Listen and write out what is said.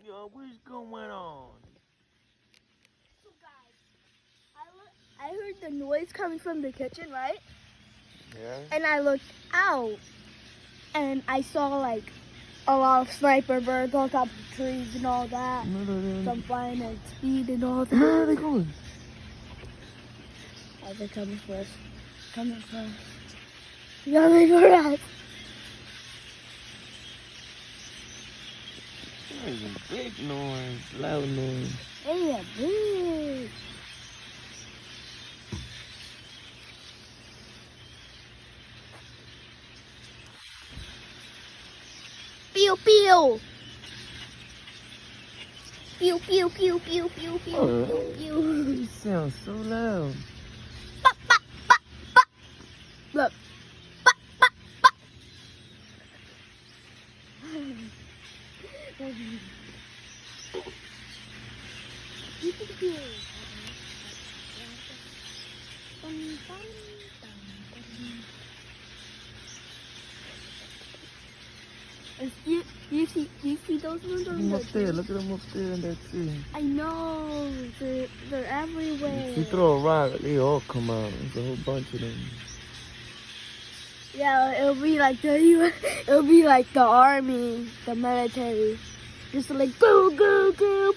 Yo, what's going on? So guys, I heard the noise coming from the kitchen, right? Yeah. And I looked out, and I saw like a lot of sniper birds on top of trees and all that. Some flying at speed and all that. Where are they going? Oh, they're coming for us. Coming for us. Coming for us. There's a big noise, loud noise. Hey, a big. Pew pew. Pew pew pew pew pew pew pew pew. It sounds so loud. Pop pop pop pop. Look. Pop pop pop. You see those ones Look at on them the up there. Look at them up there in that tree. I know. They're everywhere. If you throw a rock, they all come out. There's a whole bunch of them. Yeah, it'll be like it'll be like the army, the military, just like go go go.